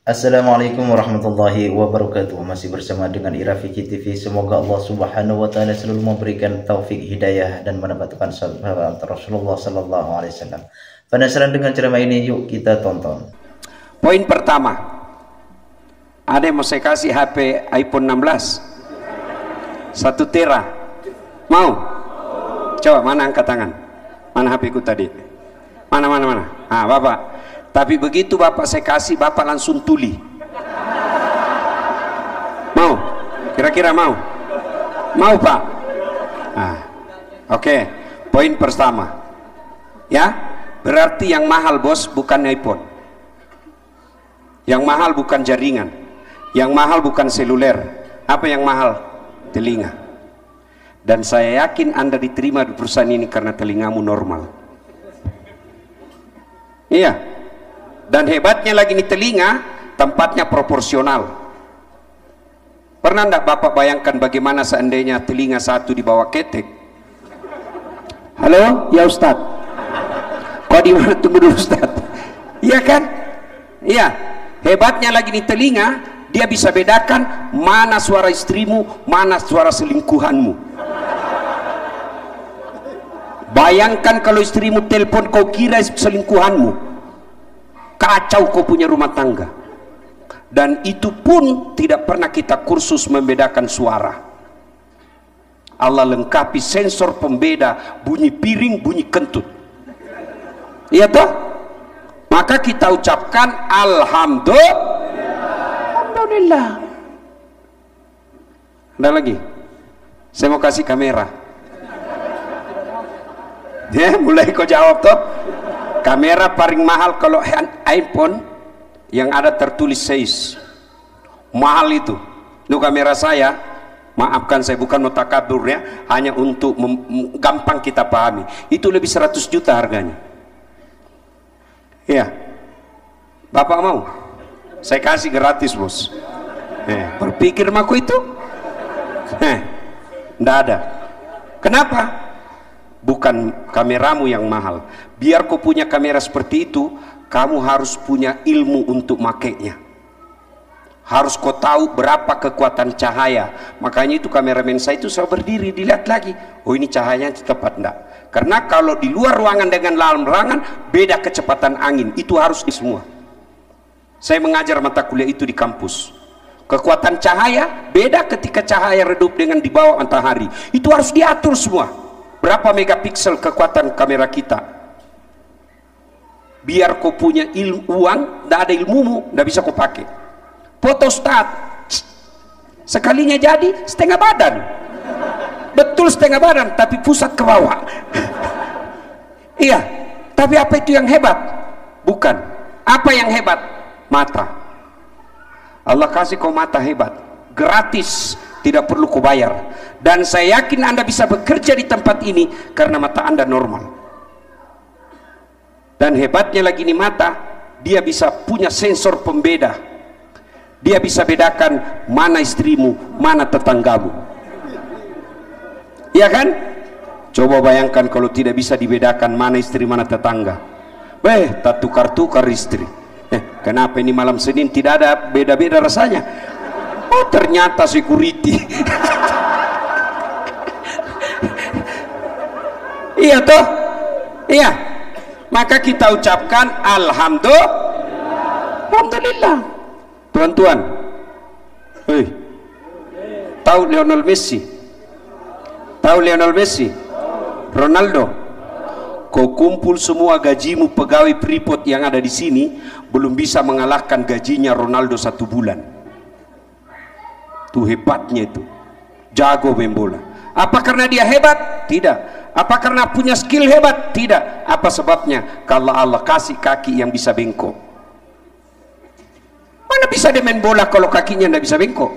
Assalamualaikum warahmatullahi wabarakatuh. Masih bersama dengan Ira Fikih TV. Semoga Allah Subhanahu wa taala selalu memberikan taufik hidayah dan mendapatkan sahabat Rasulullah sallallahu alaihi wasallam. Penasaran dengan ceramah ini? Yuk kita tonton. Poin pertama, ada yang mau saya kasih HP iPhone 16 1 tera, mau? Coba, mana angkat tangan? Mana HP ku tadi? Mana? Ah, Bapak. Tapi begitu Bapak saya kasih, Bapak langsung tuli. Mau? Kira-kira mau? Mau, Pak? Ah, oke. Poin pertama, ya, berarti yang mahal bos bukan iPhone, yang mahal bukan jaringan, yang mahal bukan seluler. Apa yang mahal? Telinga. Dan saya yakin Anda diterima di perusahaan ini karena telingamu normal. Iya. Dan hebatnya lagi nih, telinga tempatnya proporsional. Pernah enggak Bapak bayangkan bagaimana seandainya telinga satu di bawah ketek? Halo, ya Ustadz. Kok di mana? Tunggu dulu Ustadz. Iya kan? Iya. Hebatnya lagi nih telinga, dia bisa bedakan mana suara istrimu, mana suara selingkuhanmu. Bayangkan kalau istrimu telepon, kau kira selingkuhanmu. Kacau kau punya rumah tangga. Dan itu pun tidak pernah kita kursus membedakan suara. Allah lengkapi sensor pembeda bunyi piring, bunyi kentut. Iya toh? Maka kita ucapkan Alhamdulillah. Ada lagi? Saya mau kasih kamera. Ya, mulai kau jawab toh. Kamera paling mahal kalau iPhone yang ada tertulis 6 mahal itu. Itu kamera saya, maafkan saya bukan mutakabur ya, hanya untuk gampang kita pahami. Itu lebih 100 juta harganya. Iya. Bapak mau? Saya kasih gratis bos. Berpikir maku itu? Nggak ada. Kenapa? Bukan kameramu yang mahal. Biar kau punya kamera seperti itu, kamu harus punya ilmu untuk makainya. Harus kau tahu berapa kekuatan cahaya. Makanya itu kameramen saya itu selalu berdiri, dilihat lagi. Oh, ini cahayanya tepat enggak? Karena kalau di luar ruangan dengan dalam ruangan beda kecepatan angin. Itu harus di semua. Saya mengajar mata kuliah itu di kampus. Kekuatan cahaya beda ketika cahaya redup dengan di bawah matahari. Itu harus diatur semua. Berapa megapiksel kekuatan kamera kita? Biar kau punya uang, tidak ada ilmumu, tidak bisa kau pakai. Photostat sekalinya jadi setengah badan, betul setengah badan, tapi pusat ke bawah. Iya, tapi apa itu yang hebat? Bukan. Apa yang hebat? Mata. Allah kasih kau mata hebat, gratis, tidak perlu kau bayar. Dan saya yakin Anda bisa bekerja di tempat ini karena mata Anda normal. Dan hebatnya lagi nih mata, dia bisa punya sensor pembeda. Dia bisa bedakan mana istrimu, mana tetanggamu. Iya kan? Coba bayangkan kalau tidak bisa dibedakan mana istri, mana tetangga. Tak tukar-tukar istri. Kenapa ini malam Senin tidak ada beda-beda rasanya? Oh, ternyata security. Iya toh? Iya. Maka kita ucapkan Alhamdulillah. Tuan-tuan, tahu Lionel Messi? Tahu Lionel Messi? Ronaldo? Kau kumpul semua gajimu pegawai Freeport yang ada di sini, belum bisa mengalahkan gajinya Ronaldo 1 bulan. Tuh hebatnya itu. Jago main bola. Apa karena dia hebat? Tidak. Apa karena punya skill hebat? Tidak. Apa sebabnya? Kalau Allah kasih kaki yang bisa bengkok. Mana bisa dia main bola kalau kakinya tidak bisa bengkok?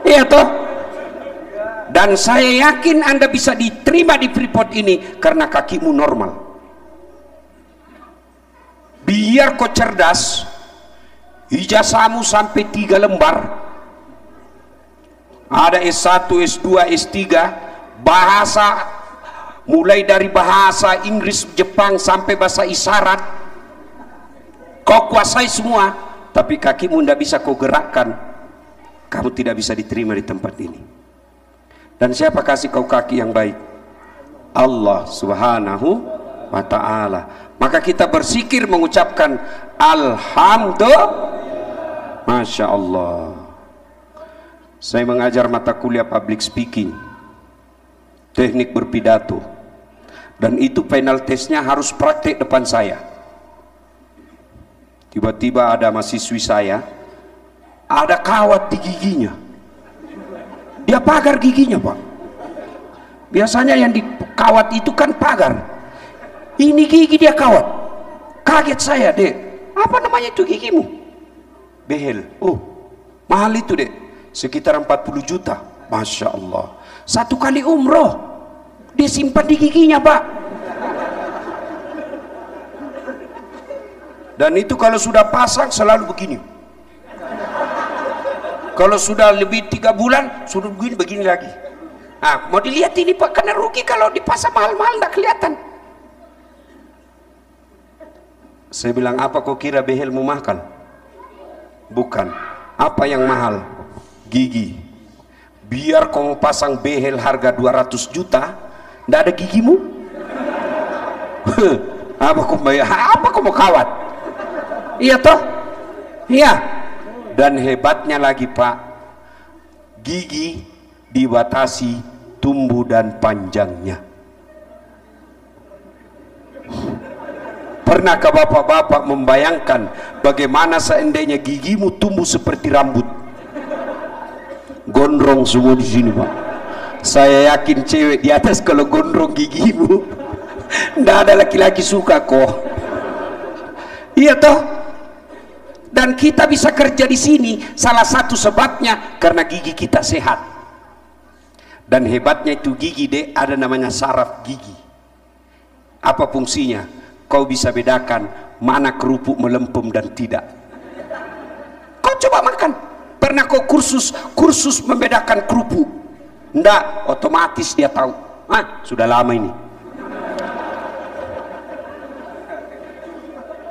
Iya toh? Dan saya yakin Anda bisa diterima di Freeport ini karena kakimu normal. Biar kau cerdas, ijazahmu sampai 3 lembar, ada S1, S2, S3, bahasa mulai dari bahasa Inggris, Jepang sampai bahasa isyarat, kau kuasai semua, tapi kakimu tidak bisa kau gerakkan, kamu tidak bisa diterima di tempat ini. Dan siapa kasih kau kaki yang baik? Allah Subhanahu wa ta'ala. Maka kita berzikir mengucapkan alhamdulillah. Masya Allah. Saya mengajar mata kuliah public speaking, teknik berpidato, dan itu final testnya harus praktek depan saya. Tiba-tiba ada mahasiswi saya, ada kawat di giginya. Dia pagar giginya, Pak. Biasanya yang di kawat itu kan pagar, ini gigi dia kawat. Kaget saya, Dek, apa namanya itu gigimu? Behel. Oh, mahal itu, Dek, sekitar 40 juta. Masya Allah, satu kali umroh dia simpan di giginya, Pak. Dan itu kalau sudah pasang selalu begini. Kalau sudah lebih 3 bulan sudah begini lagi. Nah, mau dilihat ini, Pak, karena rugi kalau dipasang mahal-mahal tidak kelihatan. Saya bilang, apa kau kira behelmu mahal? Bukan. Apa yang mahal? Gigi. Biar kau pasang behel harga 200 juta tidak ada gigimu. Apa kau mau kawat? Iya toh? Iya. Dan hebatnya lagi, Pak, gigi dibatasi tumbuh dan panjangnya. Pernahkah bapak-bapak membayangkan bagaimana seandainya gigimu tumbuh seperti rambut? Gondrong semua di sini, Pak. Saya yakin cewek di atas kalau gondrong gigimu, tidak ada laki-laki suka kok. Iya toh? Dan kita bisa kerja di sini salah satu sebabnya karena gigi kita sehat. Dan hebatnya itu gigi, Dek, ada namanya saraf gigi. Apa fungsinya? Kau bisa bedakan mana kerupuk melempem dan tidak. Kau coba makan. Pernah kau kursus membedakan kerupuk? Enggak, otomatis dia tahu. Ah, sudah lama ini.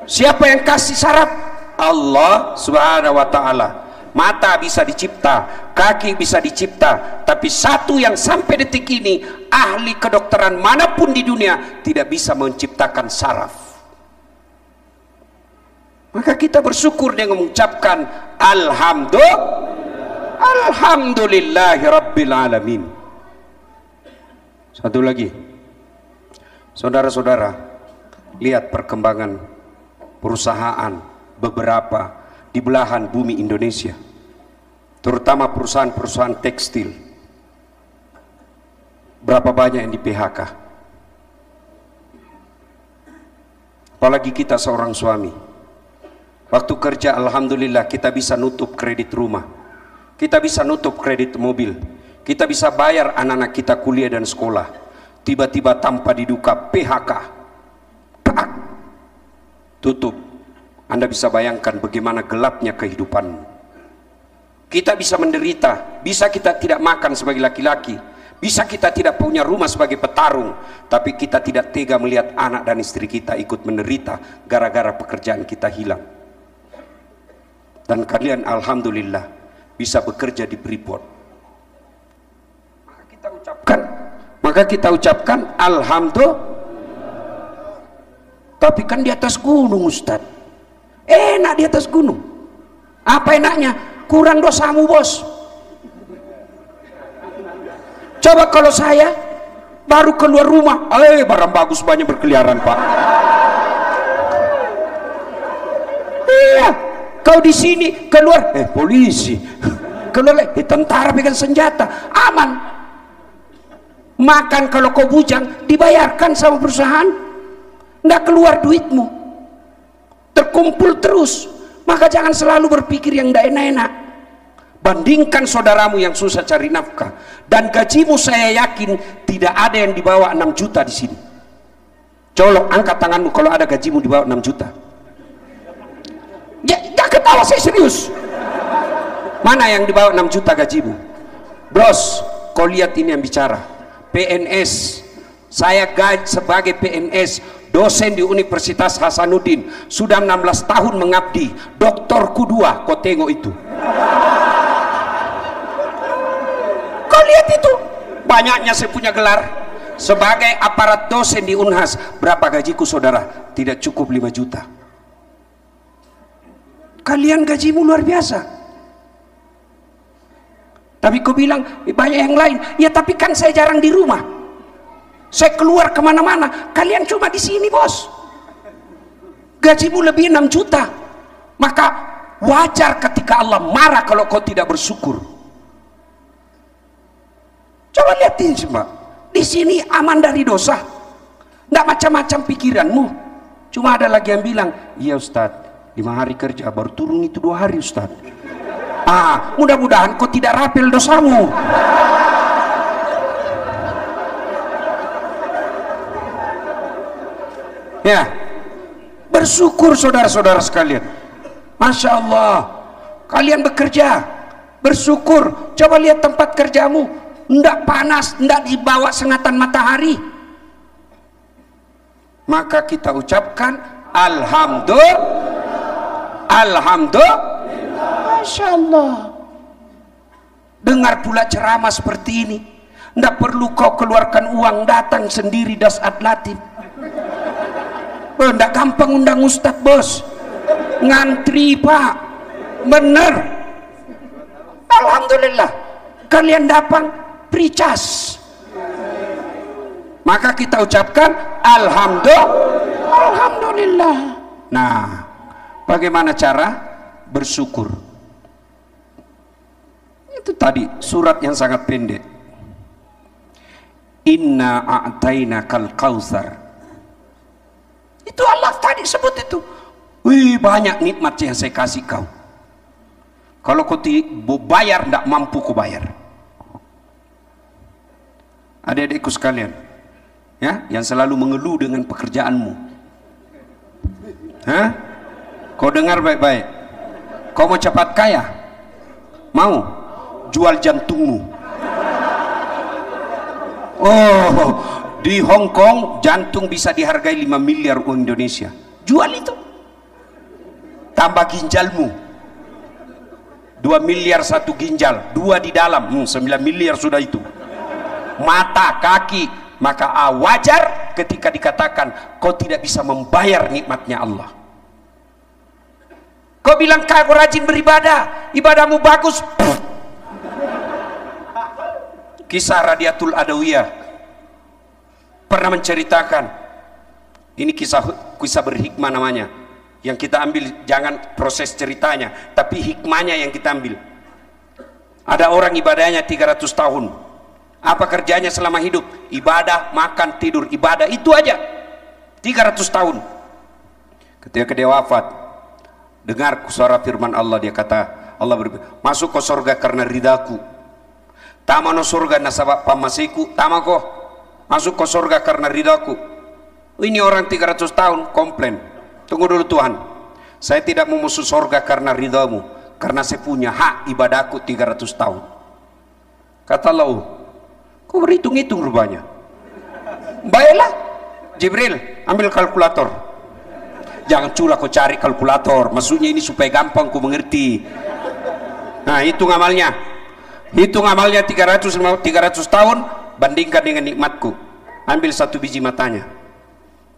Siapa yang kasih saraf? Allah Subhanahu wa ta'ala. Mata bisa dicipta, kaki bisa dicipta, tapi satu yang sampai detik ini ahli kedokteran manapun di dunia tidak bisa menciptakan saraf. Maka kita bersyukur dengan mengucapkan alhamdulillahi rabbil alamin. Satu lagi, saudara-saudara, lihat perkembangan perusahaan beberapa di belahan bumi Indonesia, terutama perusahaan-perusahaan tekstil. Berapa banyak yang di PHK? Apalagi kita seorang suami, waktu kerja alhamdulillah kita bisa nutup kredit rumah, kita bisa nutup kredit mobil, kita bisa bayar anak-anak kita kuliah dan sekolah. Tiba-tiba tanpa diduga PHK, tutup. Anda bisa bayangkan bagaimana gelapnya kehidupanmu. Kita bisa menderita, bisa kita tidak makan sebagai laki-laki, bisa kita tidak punya rumah sebagai petarung, tapi kita tidak tega melihat anak dan istri kita ikut menderita gara-gara pekerjaan kita hilang. Dan kalian alhamdulillah bisa bekerja di Freeport. Maka kita ucapkan alhamdulillah. Tapi kan di atas gunung, Ustadz. Enak di atas gunung. Apa enaknya? Kurang dosamu, bos. Coba kalau saya baru keluar rumah, barang bagus banyak berkeliaran, Pak. Iya, kau di sini keluar, polisi. Keluar, tentara pegang senjata, aman. Makan kalau kau bujang dibayarkan sama perusahaan, nggak keluar duitmu, terkumpul terus. Maka jangan selalu berpikir yang tidak enak-enak. Bandingkan saudaramu yang susah cari nafkah, dan gajimu saya yakin tidak ada yang di bawah 6 juta di sini. Colok, angkat tanganmu kalau ada gajimu di bawah 6 juta. Jangan ketawa, saya serius. Mana yang di bawah 6 juta gajimu? Bros, kau lihat ini yang bicara. PNS, saya gaji sebagai PNS dosen di Universitas Hasanuddin, sudah 16 tahun mengabdi, doktorku 2. Kau tengok itu. Kau lihat itu, banyaknya saya punya gelar sebagai aparat dosen di Unhas. Berapa gajiku saudara? Tidak cukup 5 juta. Kalian gajimu luar biasa. Tapi kau bilang banyak yang lain. Ya tapi kan saya jarang di rumah, saya keluar kemana-mana. Kalian cuma di sini bos, gajimu lebih 6 juta. Maka wajar ketika Allah marah kalau kau tidak bersyukur. Coba lihat ini semua. Di sini aman dari dosa, nggak macam-macam pikiranmu. Cuma ada lagi yang bilang, iya Ustadz, 5 hari kerja baru turun itu 2 hari Ustadz. Mudah-mudahan kau tidak rapel dosamu. Ya, bersyukur saudara-saudara sekalian. Masya Allah, kalian bekerja, bersyukur. Coba lihat tempat kerjamu, ndak panas, ndak dibawa sengatan matahari. Maka kita ucapkan alhamdulillah, alhamdulillah. Masya Allah. Dengar pula ceramah seperti ini, ndak perlu kau keluarkan uang, datang sendiri Dasat Latif. Ndak gampang undang ustad bos, ngantri pak, bener. Alhamdulillah kalian datang pricas, maka kita ucapkan alhamdulillah. Nah, bagaimana cara bersyukur? Itu tadi surat yang sangat pendek, inna a'taina kal kausar. Itu Allah tadi sebut itu. Wih, banyak nikmat yang saya kasih kau. Kalau kau bayar, tidak mampu kau bayar. Adik-adikku sekalian, ya, yang selalu mengeluh dengan pekerjaanmu, kau dengar baik-baik. Kau mau cepat kaya? Mau? Jual jantungmu. Oh, di Hong Kong jantung bisa dihargai 5 miliar uang Indonesia. Jual itu. Tambah ginjalmu, 2 miliar 1 ginjal, 2 di dalam, 9 miliar sudah itu. Mata, kaki. Maka wajar ketika dikatakan kau tidak bisa membayar nikmatnya Allah. Kau bilang kau rajin beribadah, ibadahmu bagus. Kisah Radiatul Adawiyah pernah menceritakan, ini kisah berhikmah namanya, yang kita ambil jangan proses ceritanya, tapi hikmahnya yang kita ambil. Ada orang ibadahnya 300 tahun. Apa kerjanya selama hidup? Ibadah, makan, tidur, ibadah, itu aja 300 tahun. Ketika dia wafat, dengar suara firman Allah, dia kata, Allah berfirman, masuk ke surga karena ridaku. Tamano surga nasabak pamasiku, tamako masuk ke surga karena ridaku. Ini orang 300 tahun komplain. Tunggu dulu Tuhan, saya tidak mau masuk surga karena ridamu, karena saya punya hak ibadahku 300 tahun. Kata Allah, kau berhitung-hitung rupanya. Baiklah, Jibril, ambil kalkulator. Jangan cula kau cari kalkulator, maksudnya ini supaya gampang kau mengerti. Nah, hitung amalnya. Hitung amalnya 300 tahun, bandingkan dengan nikmatku. Ambil 1 biji matanya,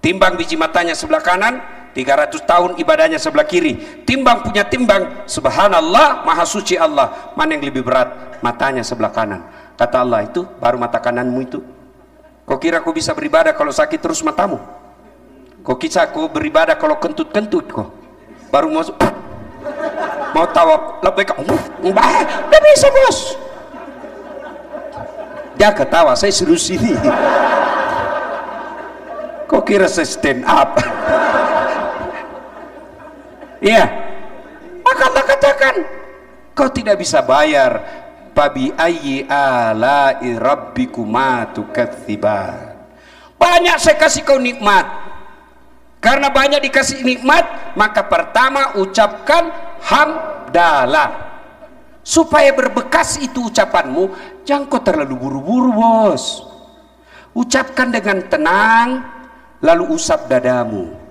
timbang biji matanya sebelah kanan, 300 tahun ibadahnya sebelah kiri. Timbang punya timbang, subhanallah, maha suci Allah, mana yang lebih berat? Matanya sebelah kanan. Kata Allah, itu baru mata kananmu itu. Kau kira kau bisa beribadah kalau sakit terus matamu? Kau kira kau beribadah kalau kentut-kentut kau? Baru mau tawaf lebih udah bisa bos. Dia ketawa, saya suruh sini. Kok kira saya stand up? Iya, maka Allah katakan kau tidak bisa bayar. Fabi ayyi ala'i rabbikuma tukatsiban. Banyak saya kasih kau nikmat. Karena banyak dikasih nikmat, maka pertama ucapkan hamdalah. Supaya berbekas itu ucapanmu, jangan kau terlalu buru-buru bos. Ucapkan dengan tenang, lalu usap dadamu.